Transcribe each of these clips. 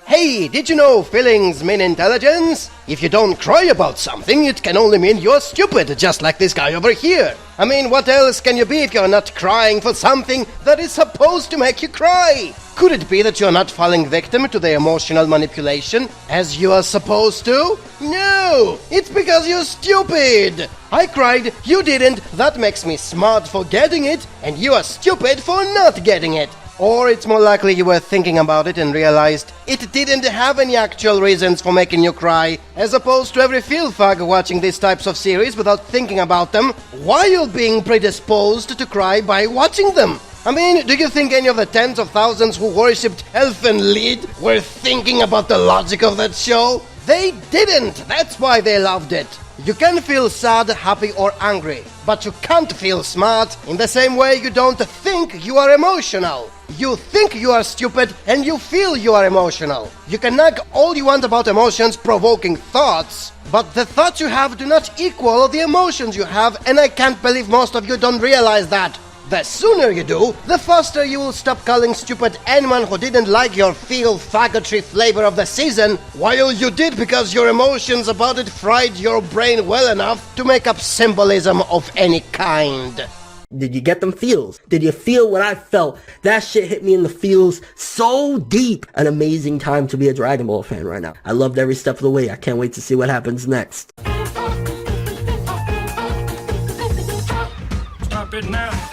Hey, did you know feelings mean intelligence? If you don't cry about something, it can only mean you're stupid, just like this guy over here. I mean, what else can you be if you're not crying for something that is supposed to make you cry? Could it be that you're not falling victim to the emotional manipulation as you are supposed to? No, it's because you're stupid. I cried, you didn't, that makes me smart for getting it, and you are stupid for not getting it. Or it's more likely you were thinking about it and realized it didn't have any actual reasons for making you cry, as opposed to every feel-fag watching these types of series without thinking about them, while being predisposed to cry by watching them. I mean, do you think any of the tens of thousands who worshipped Elfenlied were thinking about the logic of that show? They didn't! That's why they loved it! You can feel sad, happy or angry, but you can't feel smart in the same way you don't think you are emotional. You think you are stupid and you feel you are emotional. You can nag all you want about emotions provoking thoughts, but the thoughts you have do not equal the emotions you have, and I can't believe most of you don't realize that. The sooner you do, the faster you will stop calling stupid anyone who didn't like your feel-faggotry flavor of the season, while you did because your emotions about it fried your brain well enough to make up symbolism of any kind. Did you get them feels? Did you feel what I felt? That shit hit me in the feels so deep. An amazing time to be a Dragon Ball fan right now. I loved every step of the way. I can't wait to see what happens next.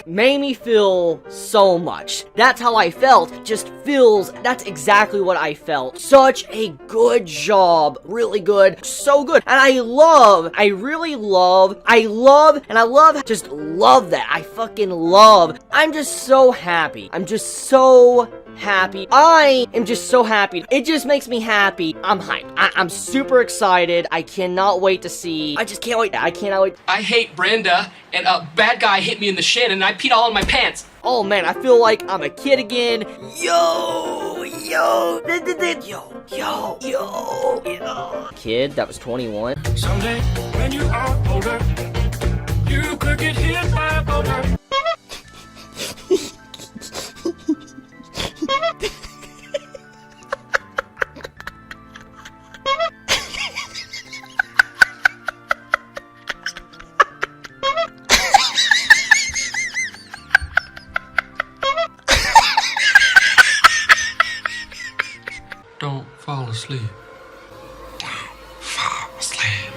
Made me feel so much. That's how I felt. Just feels. That's exactly what I felt. Such a good job. Really good. So good. And I love, just love that. I fucking love. I'm just so happy. I'm just so happy. I am just so happy. It just makes me happy. I'm hyped. I'm super excited. I cannot wait to see. I just can't wait. I cannot wait. I hate Brenda, and a bad guy hit me in the shin, and I peed all in my pants. Oh man, I feel like I'm a kid again. Yo. Kid that was 21. Someday, when you are older, you could get hit by a boulder. Don't fall asleep. Don't fall asleep.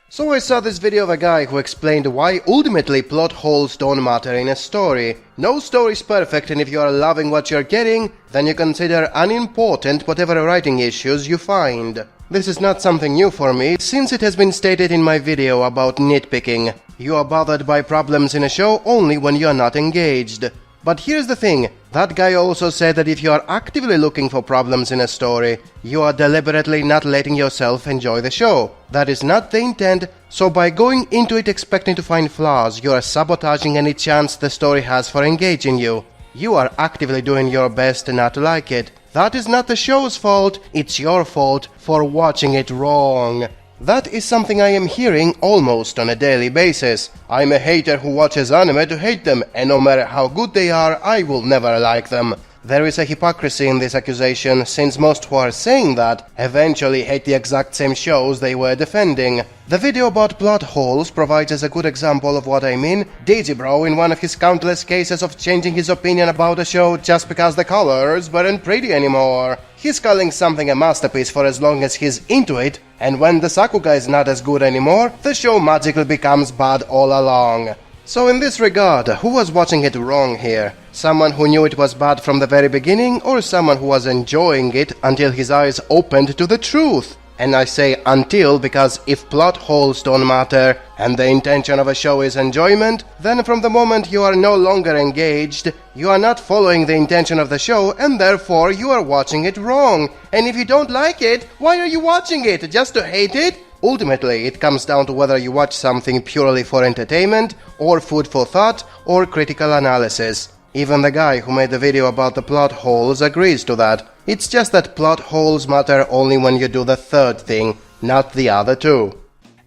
So I saw this video of a guy who explained why ultimately plot holes don't matter in a story. No story is perfect, and if you are loving what you're getting, then you consider unimportant whatever writing issues you find. This is not something new for me, since it has been stated in my video about nitpicking. You are bothered by problems in a show only when you are not engaged. But here's the thing, that guy also said that if you are actively looking for problems in a story, you are deliberately not letting yourself enjoy the show. That is not the intent, so by going into it expecting to find flaws, you are sabotaging any chance the story has for engaging you. You are actively doing your best not to like it. That is not the show's fault, it's your fault for watching it wrong. That is something I am hearing almost on a daily basis. I'm a hater who watches anime to hate them, and no matter how good they are, I will never like them. There is a hypocrisy in this accusation, since most who are saying that eventually hate the exact same shows they were defending. The video about plot holes provides us a good example of what I mean. Digibro, in one of his countless cases of changing his opinion about a show just because the colors weren't pretty anymore. He's calling something a masterpiece for as long as he's into it, and when the Sakuga is not as good anymore, the show magically becomes bad all along. So in this regard, who was watching it wrong here? Someone who knew it was bad from the very beginning, or someone who was enjoying it until his eyes opened to the truth? And I say until because if plot holes don't matter, and the intention of a show is enjoyment, then from the moment you are no longer engaged, you are not following the intention of the show, and therefore you are watching it wrong. And if you don't like it, why are you watching it? Just to hate it? Ultimately, it comes down to whether you watch something purely for entertainment, or food for thought, or critical analysis. Even the guy who made the video about the plot holes agrees to that. It's just that plot holes matter only when you do the third thing, not the other two.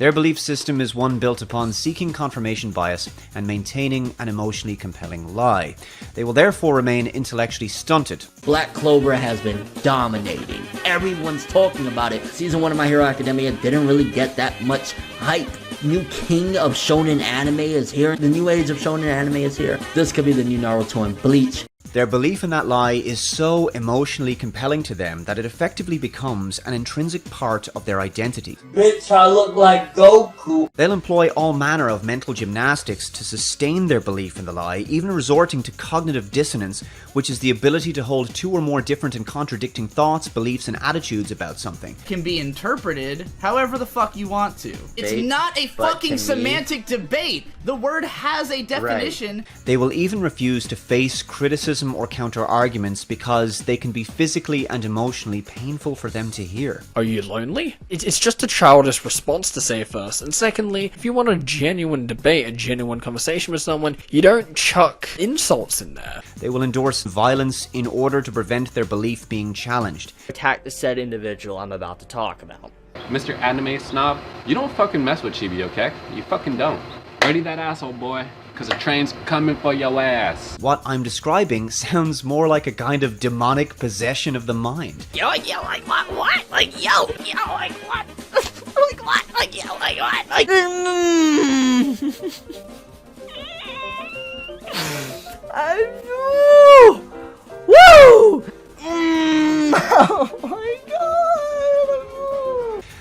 Their belief system is one built upon seeking confirmation bias and maintaining an emotionally compelling lie. They will therefore remain intellectually stunted. Black Clover has been dominating. Everyone's talking about it. Season 1 of My Hero Academia didn't really get that much hype. New king of shonen anime is here. The new age of shonen anime is here. This could be the new Naruto and Bleach. Their belief in that lie is so emotionally compelling to them that it effectively becomes an intrinsic part of their identity. Bitch, I look like Goku. They'll employ all manner of mental gymnastics to sustain their belief in the lie, even resorting to cognitive dissonance, which is the ability to hold two or more different and contradicting thoughts, beliefs, and attitudes about something. Can be interpreted however the fuck you want to. It's not a fucking semantic debate. The word has a definition. Right. They will even refuse to face criticism or counter-arguments because they can be physically and emotionally painful for them to hear. Are you lonely? It's just a childish response to say first. And secondly, if you want a genuine debate, a genuine conversation with someone, you don't chuck insults in there. They will endorse violence in order to prevent their belief being challenged. Attack the said individual I'm about to talk about. Mr. Anime Snob, you don't fucking mess with Chibi, okay? You fucking don't. Ready that asshole, boy, because the train's coming for your ass. What I'm describing sounds more like a kind of demonic possession of the mind. Yo, like what? Like, yo, like what? Like what? Like, yo, like what? Like, Woo! Oh my god!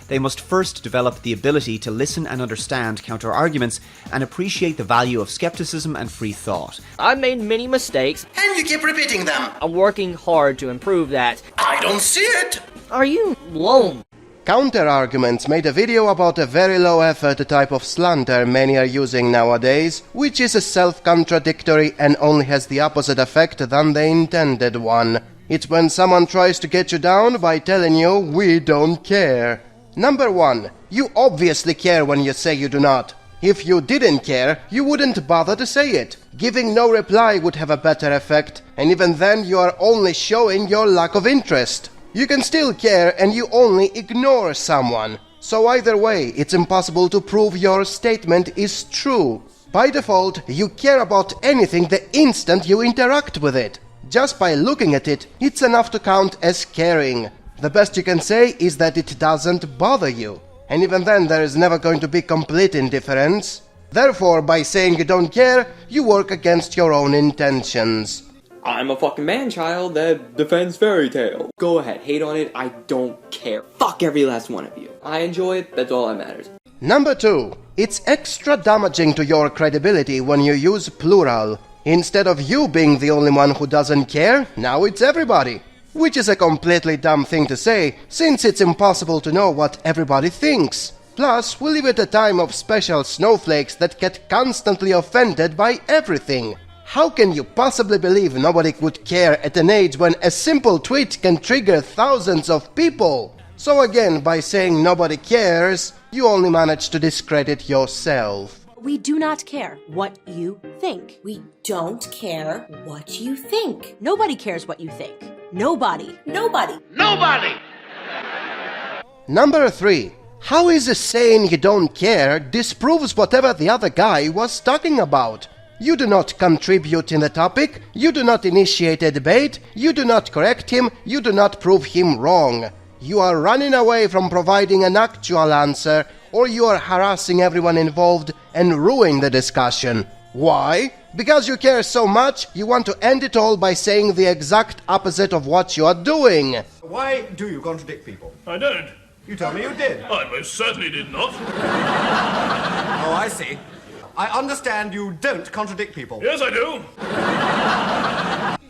They must first develop the ability to listen and understand counter-arguments and appreciate the value of skepticism and free thought. I've made many mistakes, And you keep repeating them. I'm working hard to improve that. I don't see it. Are you lone? Counter-arguments made a video about a very low-effort type of slander many are using nowadays, which is self-contradictory and only has the opposite effect than the intended one. It's when someone tries to get you down by telling you, we don't care. Number 1. You obviously care when you say you do not. If you didn't care, you wouldn't bother to say it. Giving no reply would have a better effect, and even then you are only showing your lack of interest. You can still care and you only ignore someone. So either way, it's impossible to prove your statement is true. By default, you care about anything the instant you interact with it. Just by looking at it, it's enough to count as caring. The best you can say is that it doesn't bother you. And even then, there is never going to be complete indifference. Therefore, by saying you don't care, you work against your own intentions. I'm a fucking man-child that defends Fairy Tail. Go ahead, hate on it, I don't care. Fuck every last one of you. I enjoy it, that's all that matters. Number 2. It's extra damaging to your credibility when you use plural. Instead of you being the only one who doesn't care, now it's everybody. Which is a completely dumb thing to say, since it's impossible to know what everybody thinks. Plus, we live at a time of special snowflakes that get constantly offended by everything. How can you possibly believe nobody would care at an age when a simple tweet can trigger thousands of people? So again, by saying nobody cares, you only manage to discredit yourself. We do not care what you think. We don't care what you think. Nobody cares what you think. Nobody. Nobody. Nobody! Number 3. How is saying you don't care disproves whatever the other guy was talking about? You do not contribute in the topic, you do not initiate a debate, you do not correct him, you do not prove him wrong. You are running away from providing an actual answer, or you are harassing everyone involved and ruining the discussion. Why? Because you care so much, you want to end it all by saying the exact opposite of what you are doing. Why do you contradict people? I don't. You tell me you did. I most certainly did not. Oh, I see. I understand you don't contradict people. Yes, I do.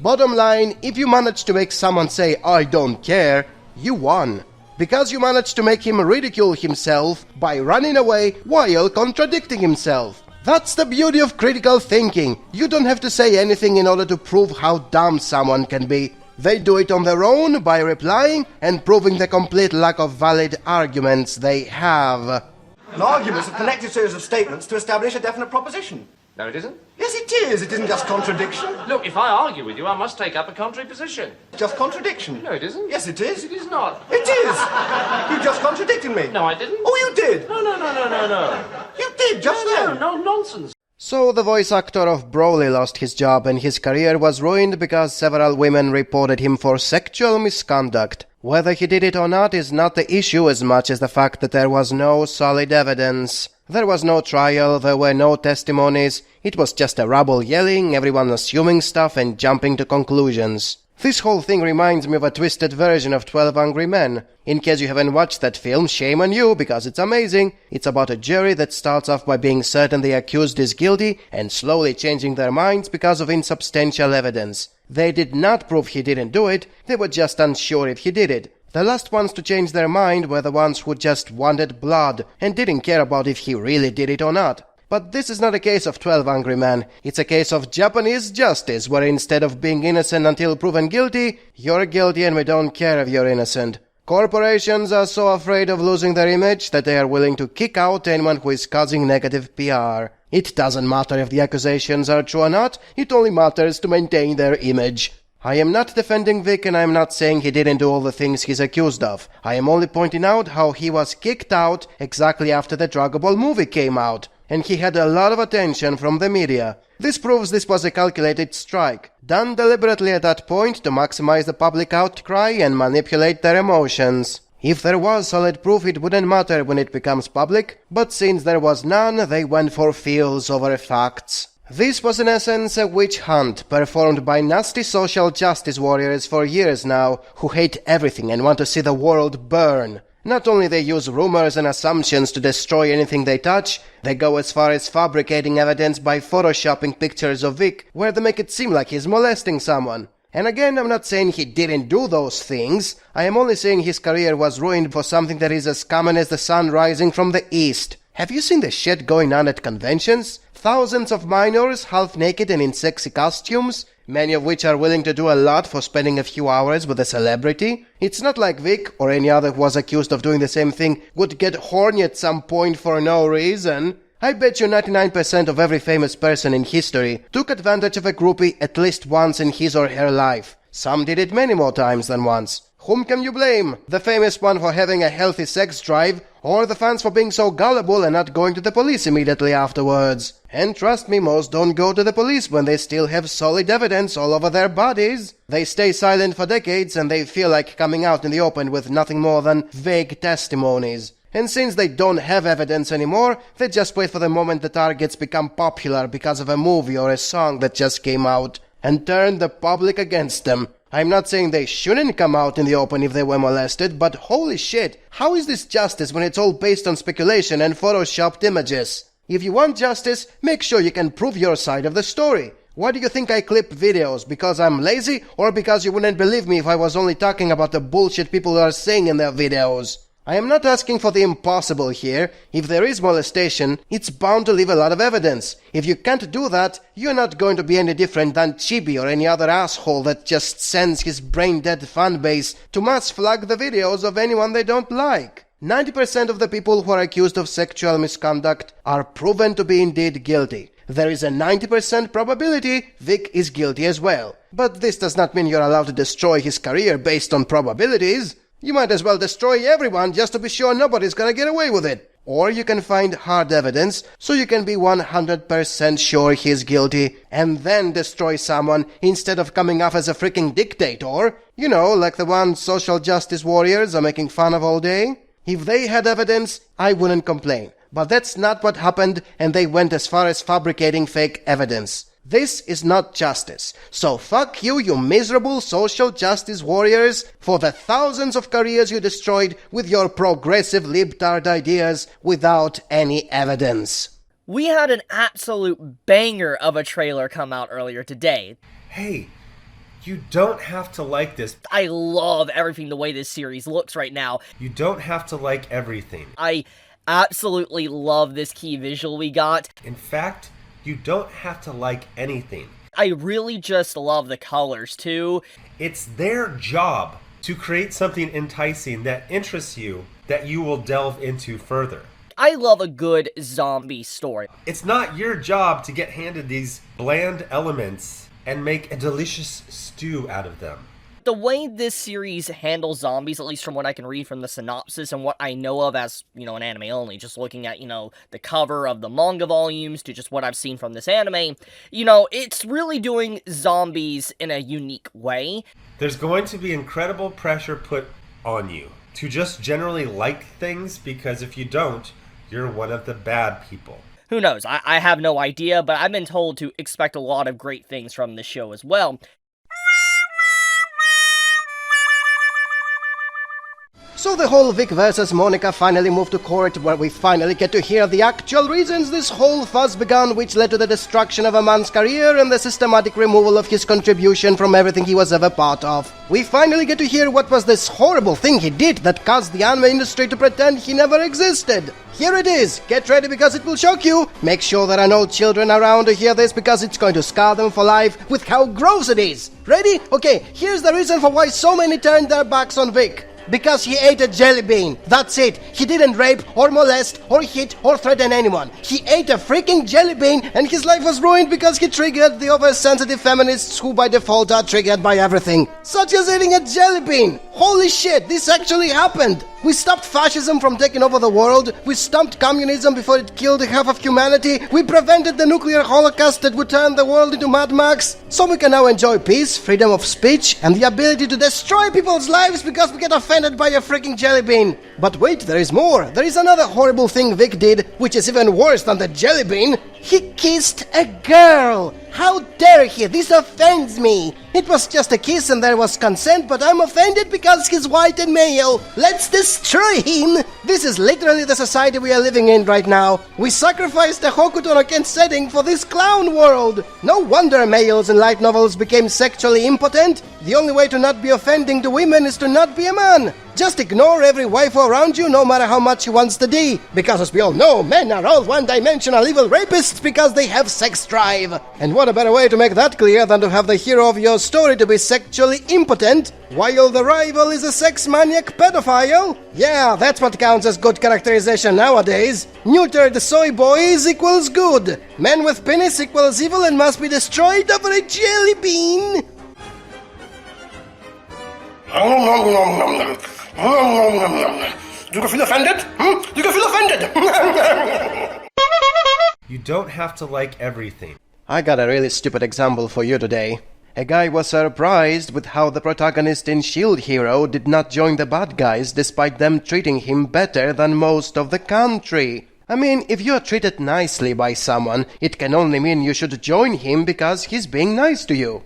Bottom line, if you manage to make someone say, I don't care, you won. Because you managed to make him ridicule himself by running away while contradicting himself. That's the beauty of critical thinking. You don't have to say anything in order to prove how dumb someone can be. They do it on their own by replying and proving the complete lack of valid arguments they have. An argument is a collective series of statements to establish a definite proposition. No, it isn't. Yes, it is. It isn't just contradiction. Look, if I argue with you, I must take up a contrary position. Just contradiction. No, it isn't. Yes, it is. It is not. It is. You just contradicted me. No, I didn't. Oh, you did. No. You did just then. No, nonsense. So the voice actor of Broly lost his job and his career was ruined because several women reported him for sexual misconduct. Whether he did it or not is not the issue as much as the fact that there was no solid evidence. There was no trial, there were no testimonies, it was just a rabble yelling, everyone assuming stuff and jumping to conclusions. This whole thing reminds me of a twisted version of 12 Angry Men. In case you haven't watched that film, shame on you, because it's amazing. It's about a jury that starts off by being certain the accused is guilty and slowly changing their minds because of insubstantial evidence. They did not prove he didn't do it, they were just unsure if he did it. The last ones to change their mind were the ones who just wanted blood and didn't care about if he really did it or not. But this is not a case of 12 Angry Men, it's a case of Japanese justice, where instead of being innocent until proven guilty, you're guilty and we don't care if you're innocent. Corporations are so afraid of losing their image that they are willing to kick out anyone who is causing negative PR. It doesn't matter if the accusations are true or not, it only matters to maintain their image. I am not defending Vic and I am not saying he didn't do all the things he's accused of. I am only pointing out how he was kicked out exactly after the Dragon Ball movie came out. And he had a lot of attention from the media. This proves this was a calculated strike, done deliberately at that point to maximize the public outcry and manipulate their emotions. If there was solid proof, it wouldn't matter when it becomes public, but since there was none, they went for feels over facts. This was in essence a witch hunt performed by nasty social justice warriors for years now, who hate everything and want to see the world burn. Not only they use rumors and assumptions to destroy anything they touch, they go as far as fabricating evidence by photoshopping pictures of Vic, where they make it seem like he's molesting someone. And again, I'm not saying he didn't do those things, I am only saying his career was ruined for something that is as common as the sun rising from the east. Have you seen the shit going on at conventions? Thousands of minors, half naked and in sexy costumes, many of which are willing to do a lot for spending a few hours with a celebrity. It's not like Vic, or any other who was accused of doing the same thing, would get horny at some point for no reason. I bet you 99% of every famous person in history took advantage of a groupie at least once in his or her life. Some did it many more times than once. Whom can you blame? The famous one for having a healthy sex drive, or the fans for being so gullible and not going to the police immediately afterwards? And trust me, most don't go to the police when they still have solid evidence all over their bodies. They stay silent for decades and they feel like coming out in the open with nothing more than vague testimonies. And since they don't have evidence anymore, they just wait for the moment the targets become popular because of a movie or a song that just came out, and turn the public against them. I'm not saying they shouldn't come out in the open if they were molested, but holy shit, how is this justice when it's all based on speculation and photoshopped images? If you want justice, make sure you can prove your side of the story. Why do you think I clip videos? Because I'm lazy, or because you wouldn't believe me if I was only talking about the bullshit people are saying in their videos? I am not asking for the impossible here. If there is molestation, it's bound to leave a lot of evidence. If you can't do that, you're not going to be any different than Chibi or any other asshole that just sends his brain-dead fanbase to mass flag the videos of anyone they don't like. 90% of the people who are accused of sexual misconduct are proven to be indeed guilty. There is a 90% probability Vic is guilty as well. But this does not mean you're allowed to destroy his career based on probabilities. You might as well destroy everyone just to be sure nobody's gonna get away with it. Or you can find hard evidence so you can be 100% sure he's guilty and then destroy someone instead of coming off as a freaking dictator. You know, like the one social justice warriors are making fun of all day. If they had evidence, I wouldn't complain. But that's not what happened, and they went as far as fabricating fake evidence. This is not justice. So fuck you, you miserable social justice warriors, for the thousands of careers you destroyed with your progressive libtard ideas without any evidence. We had an absolute banger of a trailer come out earlier today. Hey, you don't have to like this. I love everything the way this series looks right now. You don't have to like everything. I absolutely love this key visual we got. In fact, you don't have to like anything. I really just love the colors, too. It's their job to create something enticing that interests you, that you will delve into further. I love a good zombie story. It's not your job to get handed these bland elements and make a delicious stew out of them. The way this series handles zombies, at least from what I can read from the synopsis and what I know of as, an anime only, just looking at, the cover of the manga volumes to just what I've seen from this anime, it's really doing zombies in a unique way. There's going to be incredible pressure put on you to just generally like things, because if you don't, you're one of the bad people. Who knows? I have no idea, but I've been told to expect a lot of great things from this show as well. So the whole Vic versus Monica finally moved to court, where we finally get to hear the actual reasons this whole fuss began, which led to the destruction of a man's career and the systematic removal of his contribution from everything he was ever part of. We finally get to hear what was this horrible thing he did that caused the anime industry to pretend he never existed. Here it is. Get ready because it will shock you. Make sure there are no children around to hear this because it's going to scar them for life with how gross it is. Ready? Okay, here's the reason for why so many turned their backs on Vic. Because he ate a jelly bean. That's it. He didn't rape or molest or hit or threaten anyone. He ate a freaking jelly bean and his life was ruined because he triggered the oversensitive feminists who by default are triggered by everything. Such as eating a jelly bean. Holy shit, this actually happened. We stopped fascism from taking over the world. We stopped communism before it killed half of humanity. We prevented the nuclear holocaust that would turn the world into Mad Max. So we can now enjoy peace, freedom of speech, and the ability to destroy people's lives because we get offended by a freaking jelly bean. But wait, there is more. There is another horrible thing Vic did, which is even worse than the jelly bean. He kissed a girl. How dare he? This offends me. It was just a kiss and there was consent, but I'm offended because he's white and male. Let's destroy him. This is literally the society we are living in right now. We sacrificed the Hokuto no Ken setting for this clown world. No wonder males in light novels became sexually impotent. The only way to not be offending to women is to not be a man. Just ignore every waifu around you, no matter how much he wants to be. Because as we all know, men are all one-dimensional evil rapists because they have sex drive. And what a better way to make that clear than to have the hero of your story to be sexually impotent, while the rival is a sex-maniac pedophile? Yeah, that's what counts as good characterization nowadays. Neutered soy boys equals good. Men with penis equals evil and must be destroyed over a jelly bean. Do you feel offended? Do you feel offended? You don't have to like everything. I got a really stupid example for you today. A guy was surprised with how the protagonist in Shield Hero did not join the bad guys despite them treating him better than most of the country. I mean, if you're treated nicely by someone, it can only mean you should join him because he's being nice to you.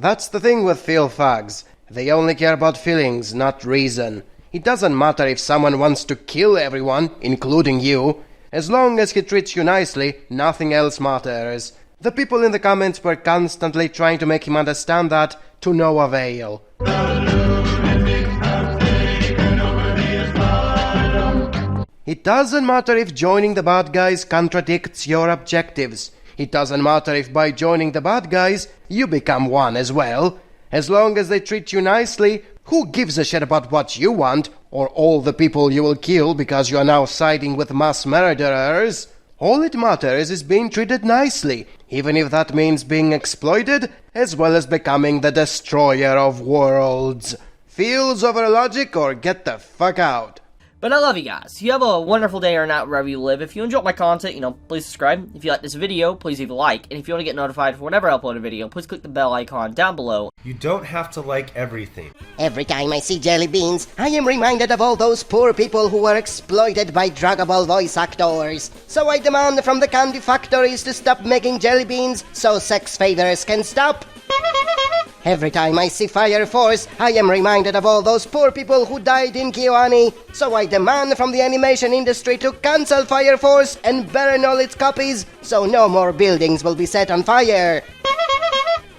That's the thing with feel fags. They only care about feelings, not reason. It doesn't matter if someone wants to kill everyone, including you. As long as he treats you nicely, nothing else matters. The people in the comments were constantly trying to make him understand that, to no avail. It doesn't matter if joining the bad guys contradicts your objectives. It doesn't matter if by joining the bad guys, you become one as well. As long as they treat you nicely, who gives a shit about what you want, or all the people you will kill because you are now siding with mass murderers? All it matters is being treated nicely, even if that means being exploited, as well as becoming the destroyer of worlds. Feels over logic or get the fuck out. But I love you guys. You have a wonderful day or night wherever you live. If you enjoyed my content, please subscribe. If you like this video, please leave a like. And if you want to get notified for whenever I upload a video, please click the bell icon down below. You don't have to like everything. Every time I see jelly beans, I am reminded of all those poor people who were exploited by Dragon Ball voice actors. So I demand from the candy factories to stop making jelly beans so sex favors can stop. Every time I see Fire Force, I am reminded of all those poor people who died in KyoAni. So I demand from the animation industry to cancel Fire Force and burn all its copies, so no more buildings will be set on fire.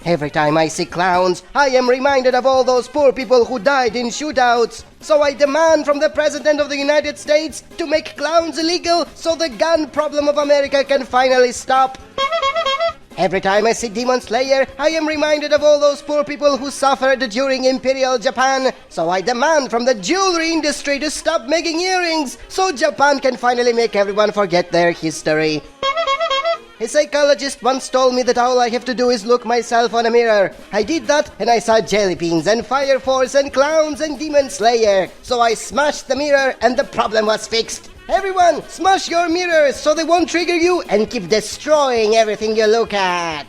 Every time I see clowns, I am reminded of all those poor people who died in shootouts. So I demand from the President of the United States to make clowns illegal so the gun problem of America can finally stop. Every time I see Demon Slayer, I am reminded of all those poor people who suffered during Imperial Japan. So I demand from the jewelry industry to stop making earrings so Japan can finally make everyone forget their history. A psychologist once told me that all I have to do is look myself on a mirror. I did that and I saw jelly beans and fire force and clowns and Demon Slayer. So I smashed the mirror and the problem was fixed. Everyone, smash your mirrors so they won't trigger you and keep destroying everything you look at.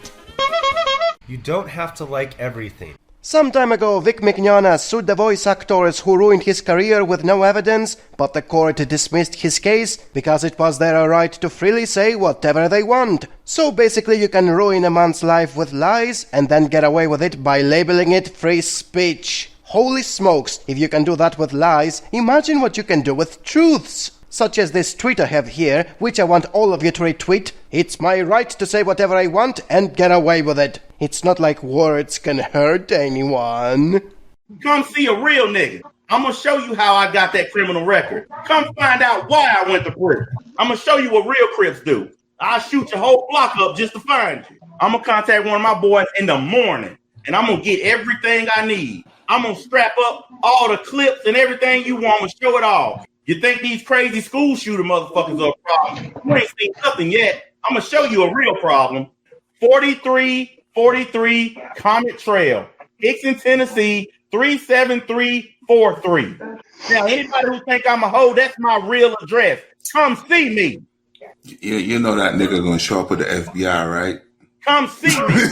You don't have to like everything. Some time ago, Vic Mignogna sued the voice actors who ruined his career with no evidence, but the court dismissed his case because it was their right to freely say whatever they want. So basically you can ruin a man's life with lies and then get away with it by labeling it free speech. Holy smokes, if you can do that with lies, imagine what you can do with truths. Such as this tweet I have here, which I want all of you to retweet. It's my right to say whatever I want and get away with it. It's not like words can hurt anyone. Come see a real nigga. I'm gonna show you how I got that criminal record. Come find out why I went to prison. I'm gonna show you what real Crips do. I'll shoot your whole block up just to find you. I'm gonna contact one of my boys in the morning, and I'm gonna get everything I need. I'm gonna strap up all the clips and everything you want and show it all. You think these crazy school shooter motherfuckers are a problem? You ain't seen nothing yet. I'm gonna show you a real problem. 4343 Comet Trail, Dixon, Tennessee, 37343. Now, anybody who think I'm a hoe, that's my real address. Come see me. You know that nigga gonna show up with the FBI, right? Come see me.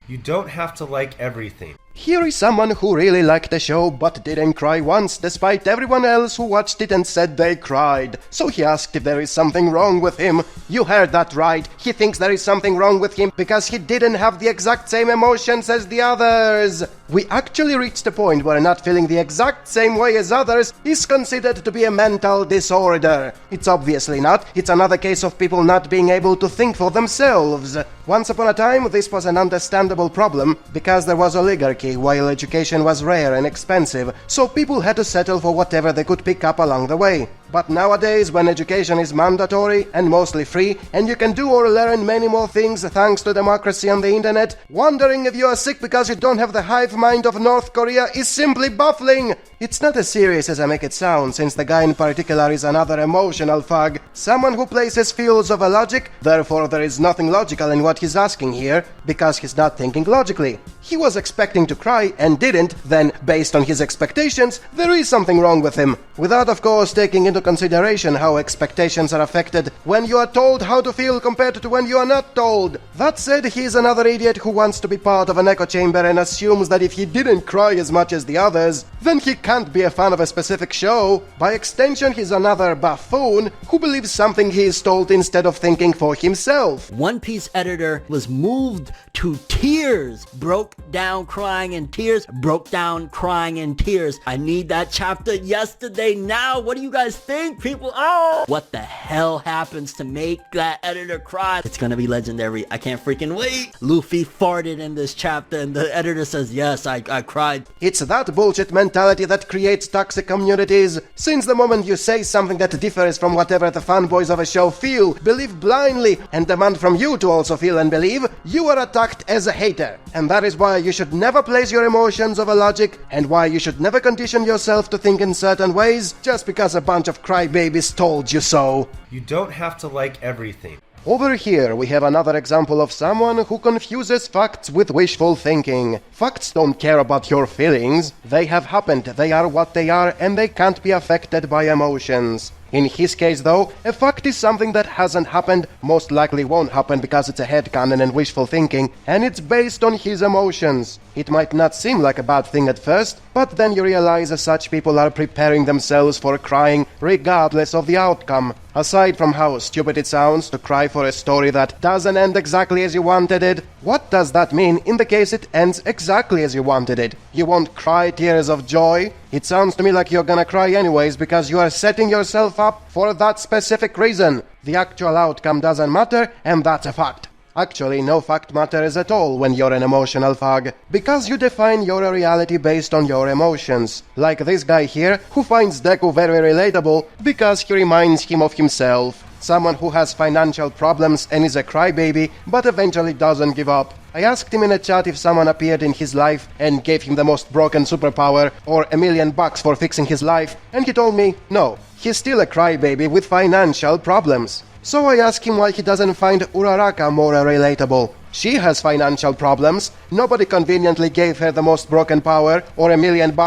You don't have to like everything. Here is someone who really liked the show but didn't cry once, despite everyone else who watched it and said they cried. So he asked if there is something wrong with him. You heard that right. He thinks there is something wrong with him because he didn't have the exact same emotions as the others. We actually reached a point where not feeling the exact same way as others is considered to be a mental disorder. It's obviously not. It's another case of people not being able to think for themselves. Once upon a time, this was an understandable problem because there was oligarchy while education was rare and expensive, so people had to settle for whatever they could pick up along the way. But nowadays, when education is mandatory and mostly free, and you can do or learn many more things thanks to democracy on the internet, wondering if you are sick because you don't have the hive mind of North Korea is simply baffling. It's not as serious as I make it sound, since the guy in particular is another emotional thug, someone who places fields of a logic, therefore there is nothing logical in what he's asking here, because he's not thinking logically. He was expecting to cry and didn't, then, based on his expectations, there is something wrong with him. Without, of course, taking into consideration how expectations are affected when you are told how to feel compared to when you are not told. That said, he is another idiot who wants to be part of an echo chamber and assumes that if he didn't cry as much as the others, then he can't be a fan of a specific show. By extension, he's another buffoon who believes something he is told instead of thinking for himself. One Piece editor was moved to tears, broke down crying in tears, broke down crying in tears. I need that chapter yesterday now. What do you guys think, people? Oh! What the hell happens to make that editor cry? It's gonna be legendary. I can't freaking wait. Luffy farted in this chapter and the editor says, yes, I cried. It's that bullshit mentality that creates toxic communities. Since the moment you say something that differs from whatever the fanboys of a show feel, believe blindly, and demand from you to also feel and believe, you are attacked as a hater. And that is why you should never place your emotions over logic, and why you should never condition yourself to think in certain ways just because a bunch of crybabies told you so. You don't have to like everything. Over here we have another example of someone who confuses facts with wishful thinking. Facts don't care about your feelings. They have happened, they are what they are, and they can't be affected by emotions. In his case, though, a fact is something that hasn't happened, most likely won't happen because it's a headcanon and wishful thinking, and it's based on his emotions. It might not seem like a bad thing at first, but then you realize that such people are preparing themselves for crying regardless of the outcome. Aside from how stupid it sounds to cry for a story that doesn't end exactly as you wanted it, what does that mean in the case it ends exactly as you wanted it? You won't cry tears of joy? It sounds to me like you're gonna cry anyways because you are setting yourself up for that specific reason. The actual outcome doesn't matter, and that's a fact. Actually, no fact matters at all when you're an emotional fag, because you define your reality based on your emotions. Like this guy here, who finds Deku very relatable because he reminds him of himself. Someone who has financial problems and is a crybaby, but eventually doesn't give up. I asked him in a chat if someone appeared in his life and gave him the most broken superpower or $1 million for fixing his life, and he told me no, he's still a crybaby with financial problems. So I asked him why he doesn't find Uraraka more relatable. She has financial problems, nobody conveniently gave her the most broken power or $1 million,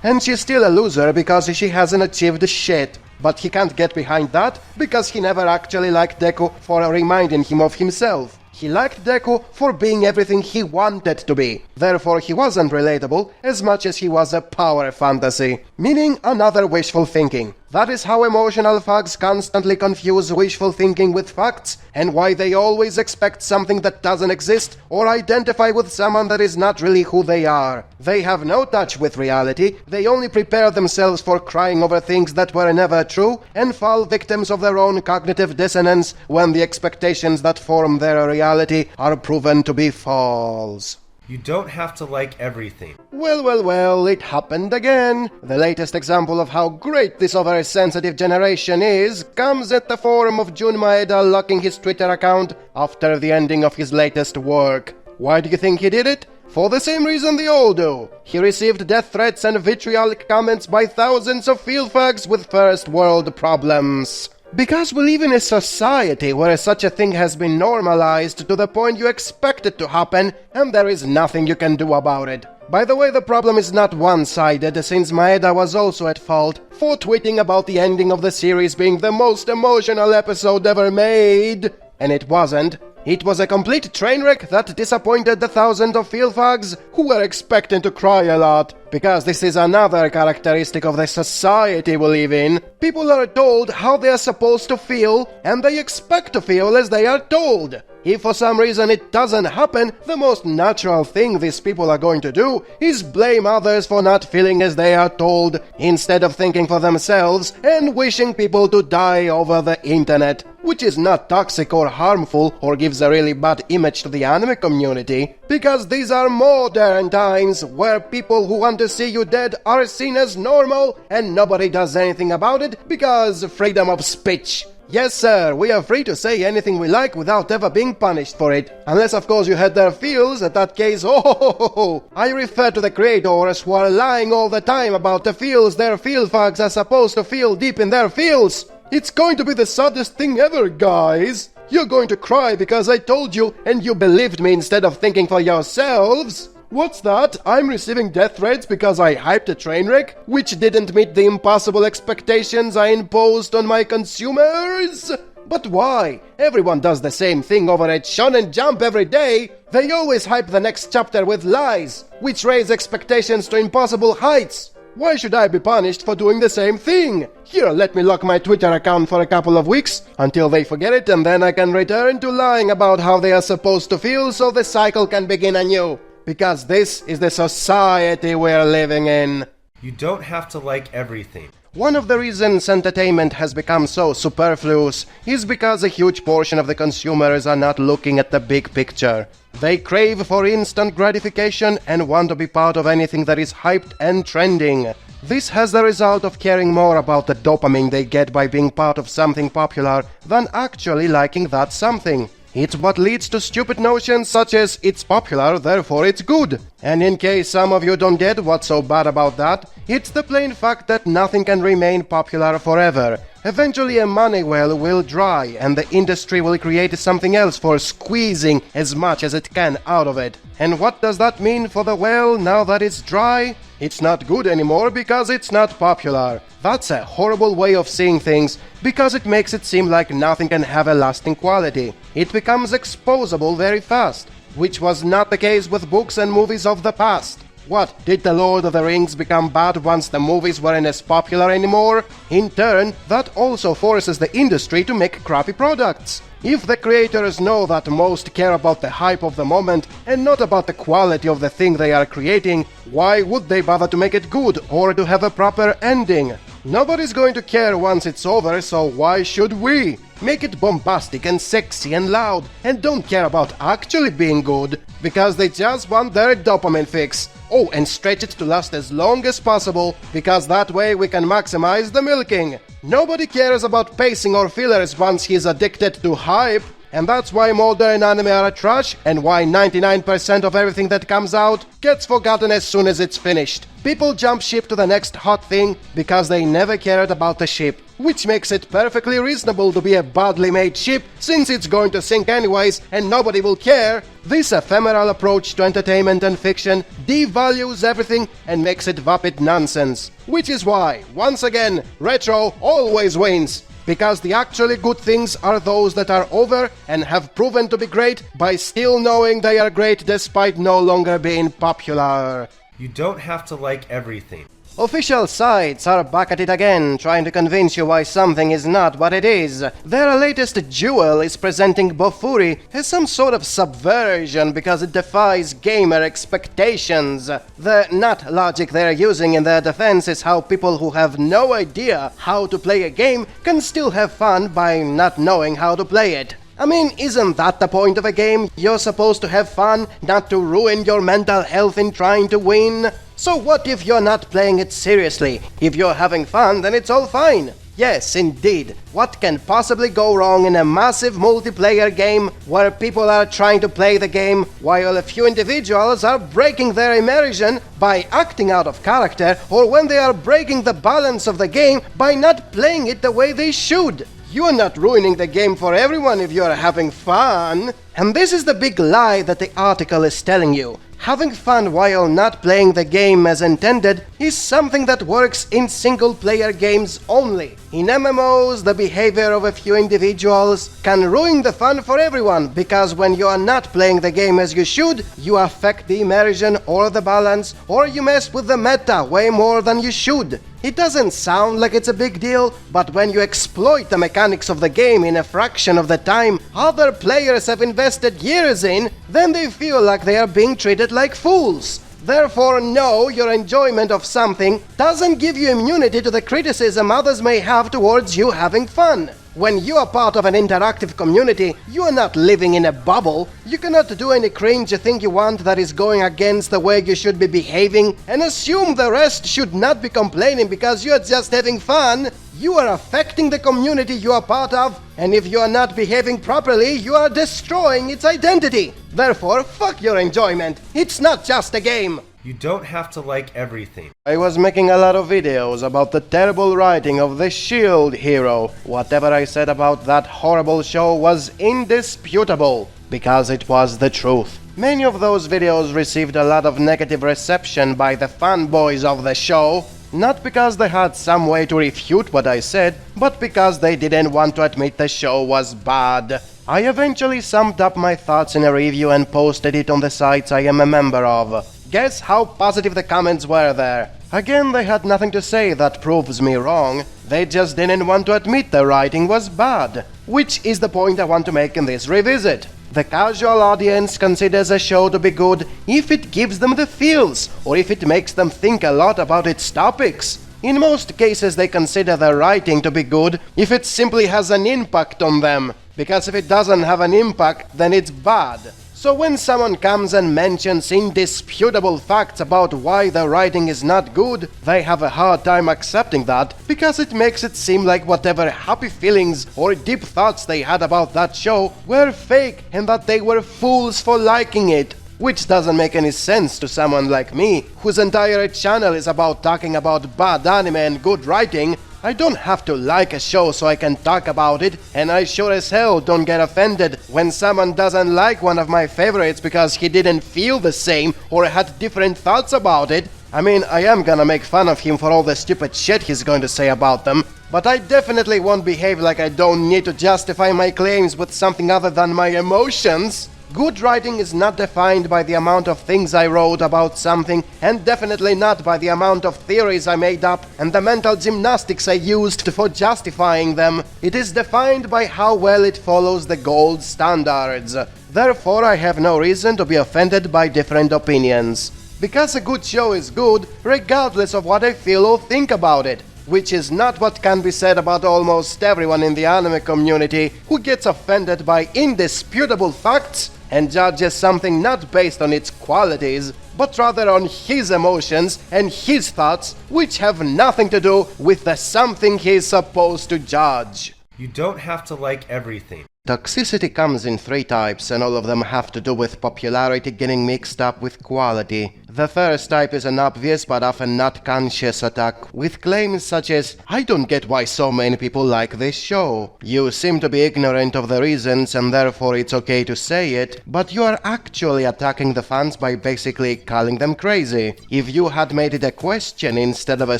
and she's still a loser because she hasn't achieved shit. But he can't get behind that because he never actually liked Deku for reminding him of himself. He liked Deku for being everything he wanted to be. Therefore, he wasn't relatable as much as he was a power fantasy, meaning another wishful thinking. That is how emotional fags constantly confuse wishful thinking with facts, and why they always expect something that doesn't exist or identify with someone that is not really who they are. They have no touch with reality, they only prepare themselves for crying over things that were never true, and fall victims of their own cognitive dissonance when the expectations that form their reality are proven to be false. You don't have to like everything. Well, it happened again. The latest example of how great this oversensitive generation is comes at the form of Jun Maeda locking his Twitter account after the ending of his latest work. Why do you think he did it? For the same reason they all do. He received death threats and vitriolic comments by thousands of field fags with first world problems. Because we live in a society where such a thing has been normalized to the point you expect it to happen, and there is nothing you can do about it. By the way, the problem is not one-sided, since Maeda was also at fault for tweeting about the ending of the series being the most emotional episode ever made. And it wasn't. It was a complete train wreck that disappointed the thousands of field fags who were expecting to cry a lot. Because this is another characteristic of the society we live in. People are told how they are supposed to feel, and they expect to feel as they are told. If for some reason it doesn't happen, the most natural thing these people are going to do is blame others for not feeling as they are told, instead of thinking for themselves and wishing people to die over the internet, which is not toxic or harmful or gives a really bad image to the anime community, because these are modern times where people who want to see you dead are seen as normal and nobody does anything about it because freedom of speech. Yes, sir, we are free to say anything we like without ever being punished for it. Unless, of course, you had their feels, at that case, I refer to the creators who are lying all the time about the feels their field fags are supposed to feel deep in their fields. It's going to be the saddest thing ever, guys. You're going to cry because I told you and you believed me instead of thinking for yourselves. What's that? I'm receiving death threats because I hyped a train wreck, which didn't meet the impossible expectations I imposed on my consumers? But why? Everyone does the same thing over at Shonen Jump every day. They always hype the next chapter with lies, which raise expectations to impossible heights. Why should I be punished for doing the same thing? Here, let me lock my Twitter account for a couple of weeks, until they forget it, and then I can return to lying about how they are supposed to feel so the cycle can begin anew. Because this is the society we're living in. You don't have to like everything. One of the reasons entertainment has become so superfluous is because a huge portion of the consumers are not looking at the big picture. They crave for instant gratification and want to be part of anything that is hyped and trending. This has the result of caring more about the dopamine they get by being part of something popular than actually liking that something. It's what leads to stupid notions such as it's popular, therefore it's good. And in case some of you don't get what's so bad about that, it's the plain fact that nothing can remain popular forever. Eventually a money well will dry and the industry will create something else for squeezing as much as it can out of it. And what does that mean for the well now that it's dry? It's not good anymore because it's not popular. That's a horrible way of seeing things because it makes it seem like nothing can have a lasting quality. It becomes exposable very fast, which was not the case with books and movies of the past. What, did The Lord of the Rings become bad once the movies weren't as popular anymore? In turn, that also forces the industry to make crappy products. If the creators know that most care about the hype of the moment and not about the quality of the thing they are creating, why would they bother to make it good or to have a proper ending? Nobody's going to care once it's over, so why should we? Make it bombastic and sexy and loud, and don't care about actually being good, because they just want their dopamine fix. Oh, and stretch it to last as long as possible, because that way we can maximize the milking. Nobody cares about pacing or fillers once he's addicted to hype. And that's why modern anime are a trash, and why 99% of everything that comes out gets forgotten as soon as it's finished. People jump ship to the next hot thing because they never cared about the ship, which makes it perfectly reasonable to be a badly made ship since it's going to sink anyways and nobody will care. This ephemeral approach to entertainment and fiction devalues everything and makes it vapid nonsense. Which is why, once again, retro always wins. Because the actually good things are those that are over and have proven to be great by still knowing they are great despite no longer being popular. You don't have to like everything. Official sites are back at it again, trying to convince you why something is not what it is. Their latest jewel is presenting Bofuri as some sort of subversion because it defies gamer expectations. The nut logic they're using in their defense is how people who have no idea how to play a game can still have fun by not knowing how to play it. I mean, isn't that the point of a game? You're supposed to have fun, not to ruin your mental health in trying to win. So what if you're not playing it seriously? If you're having fun, then it's all fine. Yes, indeed. What can possibly go wrong in a massive multiplayer game where people are trying to play the game while a few individuals are breaking their immersion by acting out of character, or when they are breaking the balance of the game by not playing it the way they should? You're not ruining the game for everyone if you're having fun. And this is the big lie that the article is telling you. Having fun while not playing the game as intended is something that works in single-player games only. In MMOs, the behavior of a few individuals can ruin the fun for everyone, because when you are not playing the game as you should, you affect the immersion or the balance, or you mess with the meta way more than you should. It doesn't sound like it's a big deal, but when you exploit the mechanics of the game in a fraction of the time other players have invested years in, then they feel like they are being treated like fools. Therefore, no, your enjoyment of something doesn't give you immunity to the criticism others may have towards you having fun. When you are part of an interactive community, you are not living in a bubble. You cannot do any cringe thing you want that is going against the way you should be behaving and assume the rest should not be complaining because you are just having fun. You are affecting the community you are part of, and if you are not behaving properly, you are destroying its identity. Therefore, fuck your enjoyment. It's not just a game. You don't have to like everything. I was making a lot of videos about the terrible writing of the Shield hero. Whatever I said about that horrible show was indisputable, because it was the truth. Many of those videos received a lot of negative reception by the fanboys of the show, not because they had some way to refute what I said, but because they didn't want to admit the show was bad. I eventually summed up my thoughts in a review and posted it on the sites I am a member of. Guess how positive the comments were there. Again, they had nothing to say that proves me wrong. They just didn't want to admit the writing was bad. Which is the point I want to make in this revisit. The casual audience considers a show to be good if it gives them the feels, or if it makes them think a lot about its topics. In most cases, they consider the writing to be good if it simply has an impact on them, because if it doesn't have an impact, then it's bad. So when someone comes and mentions indisputable facts about why the writing is not good, they have a hard time accepting that, because it makes it seem like whatever happy feelings or deep thoughts they had about that show were fake and that they were fools for liking it. Which doesn't make any sense to someone like me, whose entire channel is about talking about bad anime and good writing. I don't have to like a show so I can talk about it, and I sure as hell don't get offended when someone doesn't like one of my favorites because he didn't feel the same or had different thoughts about it. I mean, I am gonna make fun of him for all the stupid shit he's going to say about them, but I definitely won't behave like I don't need to justify my claims with something other than my emotions. Good writing is not defined by the amount of things I wrote about something, and definitely not by the amount of theories I made up and the mental gymnastics I used for justifying them. It is defined by how well it follows the gold standards. Therefore, I have no reason to be offended by different opinions. Because a good show is good, regardless of what I feel or think about it. which is not what can be said about almost everyone in the anime community who gets offended by indisputable facts and judges something not based on its qualities, but rather on his emotions and his thoughts, which have nothing to do with the something he is supposed to judge. You don't have to like everything. Toxicity comes in 3 types, and all of them have to do with popularity getting mixed up with quality. The first type is an obvious but often not conscious attack, with claims such as, "I don't get why so many people like this show. You seem to be ignorant of the reasons and therefore it's okay to say it, but you are actually attacking the fans by basically calling them crazy. If you had made it a question instead of a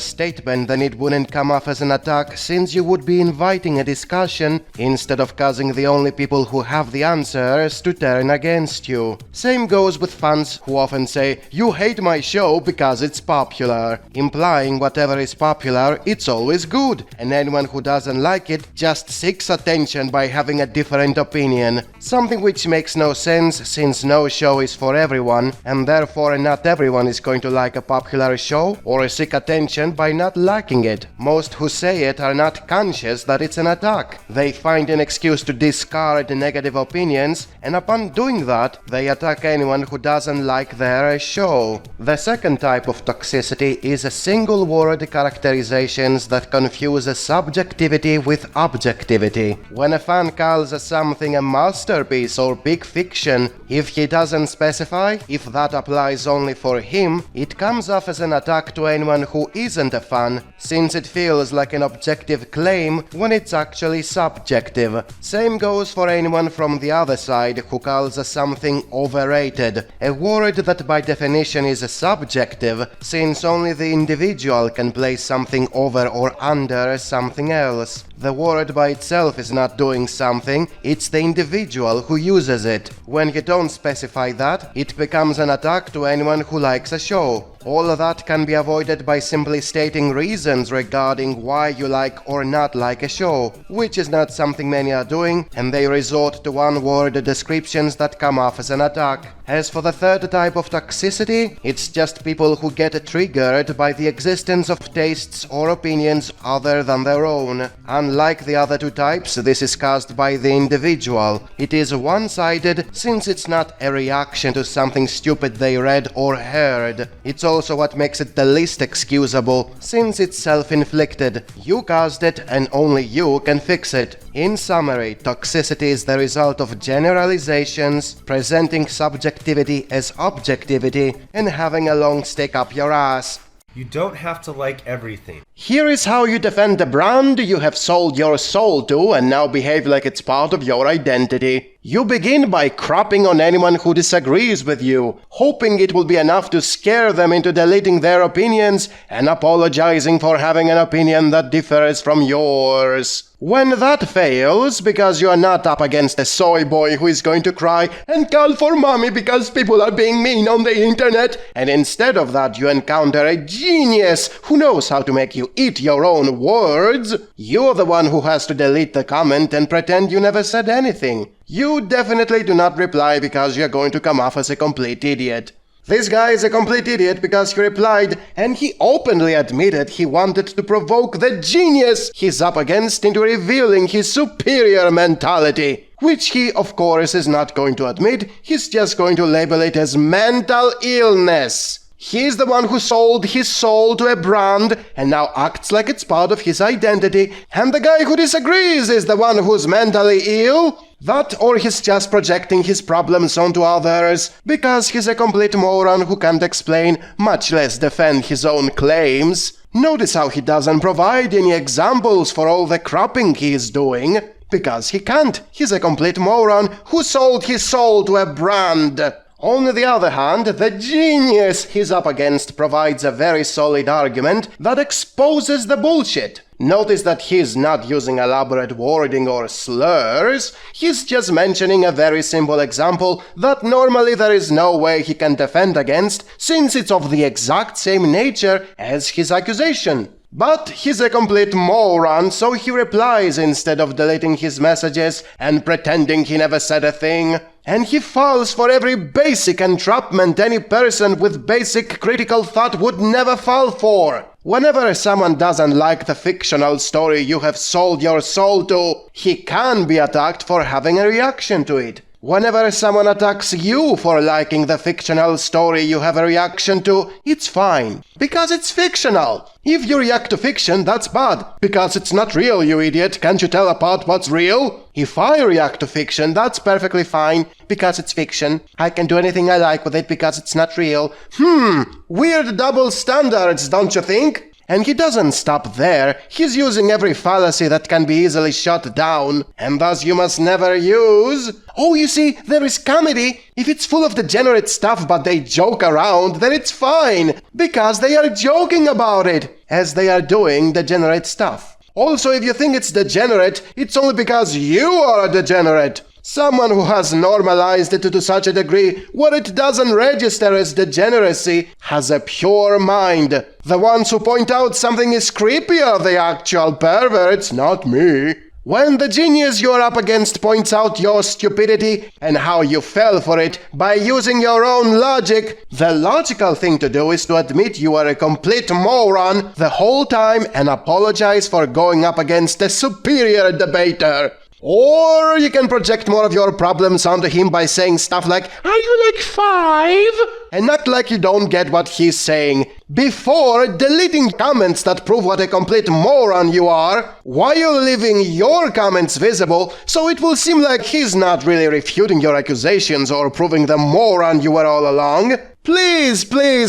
statement, then it wouldn't come off as an attack, since you would be inviting a discussion instead of causing the only people who have the answers to turn against you." Same goes with fans who often say, "You hate my show because it's popular," implying whatever is popular, it's always good, and anyone who doesn't like it just seeks attention by having a different opinion. Something which makes no sense, since no show is for everyone, and therefore not everyone is going to like a popular show or seek attention by not liking it. Most who say it are not conscious that it's an attack. They find an excuse to discard negative opinions, and upon doing that, they attack anyone who doesn't like their show. The second type of toxicity is single word characterizations that confuse subjectivity with objectivity. When a fan calls something a masterpiece or big fiction, if he doesn't specify if that applies only for him, it comes off as an attack to anyone who isn't a fan, since it feels like an objective claim when it's actually subjective. Same goes for anyone from the other side who calls something overrated, a word that by definition is subjective, since only the individual can place something over or under something else. The word by itself is not doing something, it's the individual who uses it. When you don't specify that, it becomes an attack to anyone who likes a show. All of that can be avoided by simply stating reasons regarding why you like or not like a show, which is not something many are doing, and they resort to one-word descriptions that come off as an attack. As for the third type of toxicity, it's just people who get triggered by the existence of tastes or opinions other than their own. Unlike the other 2 types, this is caused by the individual. It is one-sided, since it's not a reaction to something stupid they read or heard. It's also what makes it the least excusable, since it's self-inflicted. You caused it, and only you can fix it. In summary, toxicity is the result of generalizations, presenting subjectivity as objectivity, and having a long stick up your ass. You don't have to like everything. Here is how you defend the brand you have sold your soul to and now behave like it's part of your identity. You begin by crapping on anyone who disagrees with you, hoping it will be enough to scare them into deleting their opinions and apologizing for having an opinion that differs from yours. When that fails, because you are not up against a soy boy who is going to cry and call for mommy because people are being mean on the internet, and instead of that you encounter a genius who knows how to make you eat your own words, you're the one who has to delete the comment and pretend you never said anything. You definitely do not reply because you're going to come off as a complete idiot. This guy is a complete idiot because he replied, and he openly admitted he wanted to provoke the genius he's up against into revealing his superior mentality. Which he, of course, is not going to admit, he's just going to label it as mental illness. He's the one who sold his soul to a brand and now acts like it's part of his identity, and the guy who disagrees is the one who's mentally ill? That, or he's just projecting his problems onto others, because he's a complete moron who can't explain, much less defend his own claims. Notice how he doesn't provide any examples for all the crapping he's doing. Because he can't. He's a complete moron who sold his soul to a brand. On the other hand, the genius he's up against provides a very solid argument that exposes the bullshit. Notice that he's not using elaborate wording or slurs, he's just mentioning a very simple example that normally there is no way he can defend against, since it's of the exact same nature as his accusation. But he's a complete moron, so he replies instead of deleting his messages and pretending he never said a thing. And he falls for every basic entrapment any person with basic critical thought would never fall for. Whenever someone doesn't like the fictional story you have sold your soul to, he can be attacked for having a reaction to it. Whenever someone attacks you for liking the fictional story you have a reaction to, it's fine, because it's fictional. If you react to fiction, that's bad, because it's not real, you idiot. Can't you tell apart what's real? If I react to fiction, that's perfectly fine, because it's fiction. I can do anything I like with it because it's not real. Weird double standards, don't you think? And he doesn't stop there. He's using every fallacy that can be easily shut down, and thus you must never use. Oh, you see, there is comedy. If it's full of degenerate stuff but they joke around, then it's fine, because they are joking about it, as they are doing degenerate stuff. Also, if you think it's degenerate, it's only because you are a degenerate. Someone who has normalized it to such a degree where it doesn't register as degeneracy has a pure mind. The ones who point out something is creepy are the actual perverts, not me. When the genius you're up against points out your stupidity and how you fell for it by using your own logic, the logical thing to do is to admit you are a complete moron the whole time and apologize for going up against a superior debater. Or you can project more of your problems onto him by saying stuff like, "Are you like 5?" and act like you don't get what he's saying, before deleting comments that prove what a complete moron you are, while leaving your comments visible, so it will seem like he's not really refuting your accusations or proving the moron you were all along. Please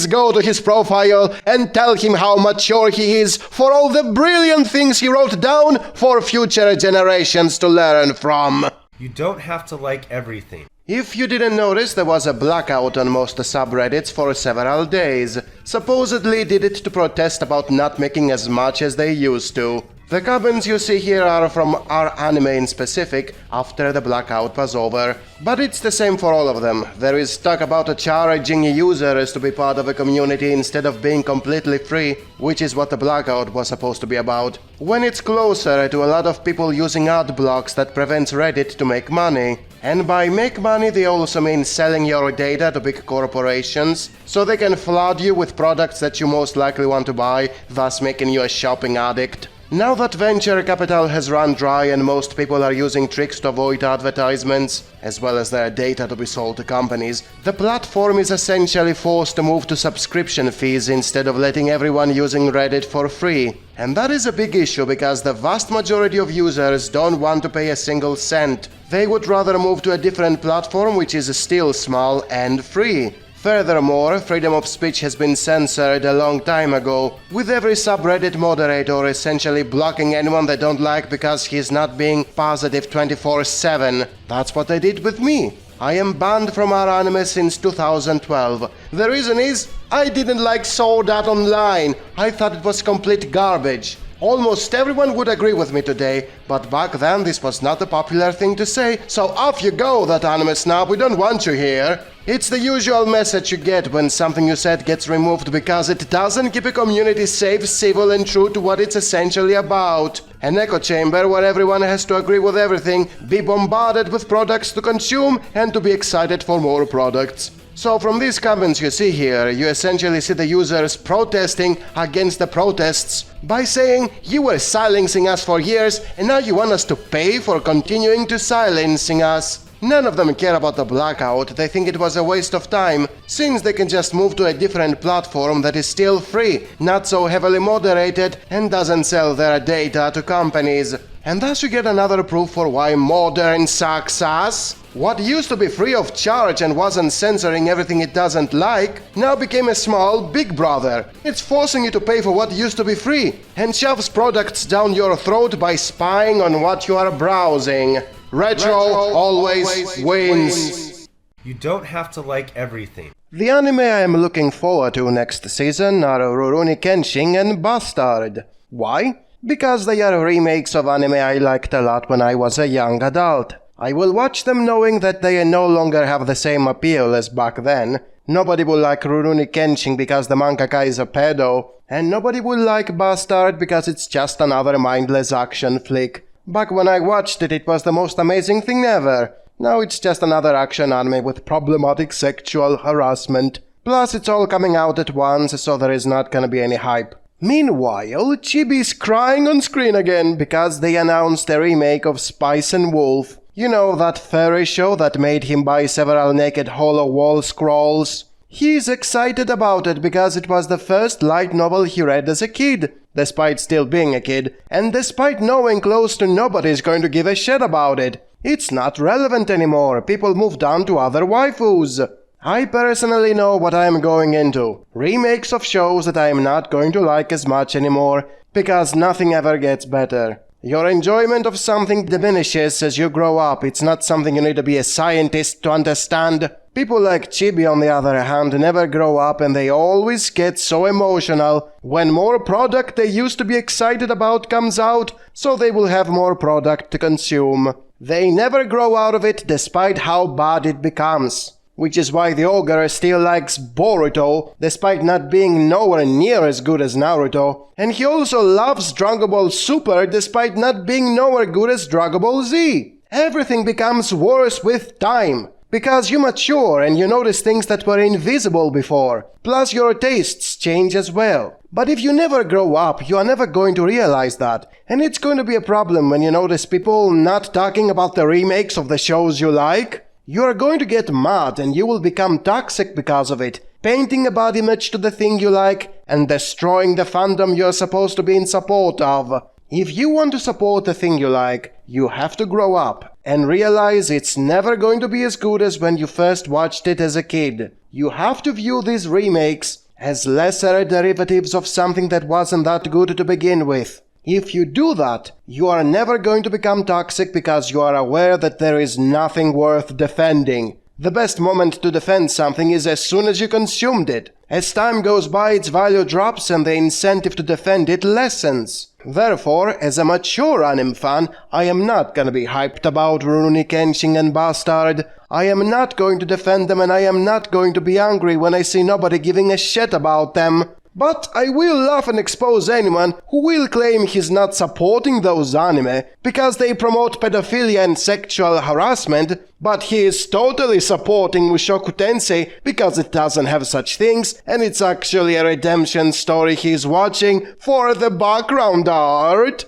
go to his profile and tell him how mature he is for all the brilliant things he wrote down for future generations to learn from. You don't have to like everything. If you didn't notice, there was a blackout on most subreddits for several days. Supposedly did it to protest about not making as much as they used to. The comments you see here are from our anime in specific, after the blackout was over. But it's the same for all of them. There is talk about charging users to be part of a community instead of being completely free, which is what the blackout was supposed to be about. When it's closer to a lot of people using ad blocks that prevents Reddit to make money. And by make money they also mean selling your data to big corporations, so they can flood you with products that you most likely want to buy, thus making you a shopping addict. Now that venture capital has run dry and most people are using tricks to avoid advertisements, as well as their data to be sold to companies, the platform is essentially forced to move to subscription fees instead of letting everyone using Reddit for free. And that is a big issue because the vast majority of users don't want to pay a single cent. They would rather move to a different platform which is still small and free. Furthermore, freedom of speech has been censored a long time ago, with every subreddit moderator essentially blocking anyone they don't like because he's not being positive 24/7. That's what they did with me. I am banned from our anime since 2012. The reason is, I didn't like Sword Art Online. I thought it was complete garbage. Almost everyone would agree with me today, but back then this was not a popular thing to say, so off you go, that anime snob, we don't want you here. It's the usual message you get when something you said gets removed because it doesn't keep a community safe, civil and true to what it's essentially about. An echo chamber where everyone has to agree with everything, be bombarded with products to consume and to be excited for more products. So from these comments you see here, you essentially see the users protesting against the protests by saying, you were silencing us for years and now you want us to pay for continuing to silencing us. None of them care about the blackout, they think it was a waste of time, since they can just move to a different platform that is still free, not so heavily moderated, and doesn't sell their data to companies. And thus you get another proof for why modern sucks ass. What used to be free of charge and wasn't censoring everything it doesn't like, now became a small big brother. It's forcing you to pay for what used to be free, and shoves products down your throat by spying on what you are browsing. Retro always wins. You don't have to like everything. The anime I am looking forward to next season are Rurouni Kenshin and Bastard. Why? Because they are remakes of anime I liked a lot when I was a young adult. I will watch them knowing that they no longer have the same appeal as back then. Nobody will like Rurouni Kenshin because the mangaka is a pedo, and nobody will like Bastard because it's just another mindless action flick. Back when I watched it, it was the most amazing thing ever. Now it's just another action anime with problematic sexual harassment. Plus it's all coming out at once, so there is not gonna be any hype. Meanwhile, Chibi's crying on screen again because they announced a remake of Spice and Wolf. You know, that furry show that made him buy several naked hollow wall scrolls? He's excited about it because it was the first light novel he read as a kid, despite still being a kid, and despite knowing close to nobody's going to give a shit about it. It's not relevant anymore, people moved on to other waifus. I personally know what I am going into. Remakes of shows that I am not going to like as much anymore, because nothing ever gets better. Your enjoyment of something diminishes as you grow up. It's not something you need to be a scientist to understand. People like Chibi, on the other hand, never grow up and they always get so emotional when more product they used to be excited about comes out, so they will have more product to consume. They never grow out of it despite how bad it becomes. Which is why the ogre still likes Boruto, despite not being nowhere near as good as Naruto. And he also loves Dragon Ball Super, despite not being nowhere good as Dragon Ball Z. Everything becomes worse with time, because you mature and you notice things that were invisible before. Plus your tastes change as well. But if you never grow up, you are never going to realize that. And it's going to be a problem when you notice people not talking about the remakes of the shows you like. You are going to get mad and you will become toxic because of it, painting a bad image to the thing you like and destroying the fandom you're supposed to be in support of. If you want to support the thing you like, you have to grow up and realize it's never going to be as good as when you first watched it as a kid. You have to view these remakes as lesser derivatives of something that wasn't that good to begin with. If you do that, you are never going to become toxic because you are aware that there is nothing worth defending. The best moment to defend something is as soon as you consumed it. As time goes by, its value drops and the incentive to defend it lessens. Therefore, as a mature anime fan, I am not gonna be hyped about Rurouni Kenshin and Bastard. I am not going to defend them and I am not going to be angry when I see nobody giving a shit about them. But I will laugh and expose anyone who will claim he's not supporting those anime because they promote pedophilia and sexual harassment, but he is totally supporting Mushoku Tensei because it doesn't have such things and it's actually a redemption story he's watching for the background art.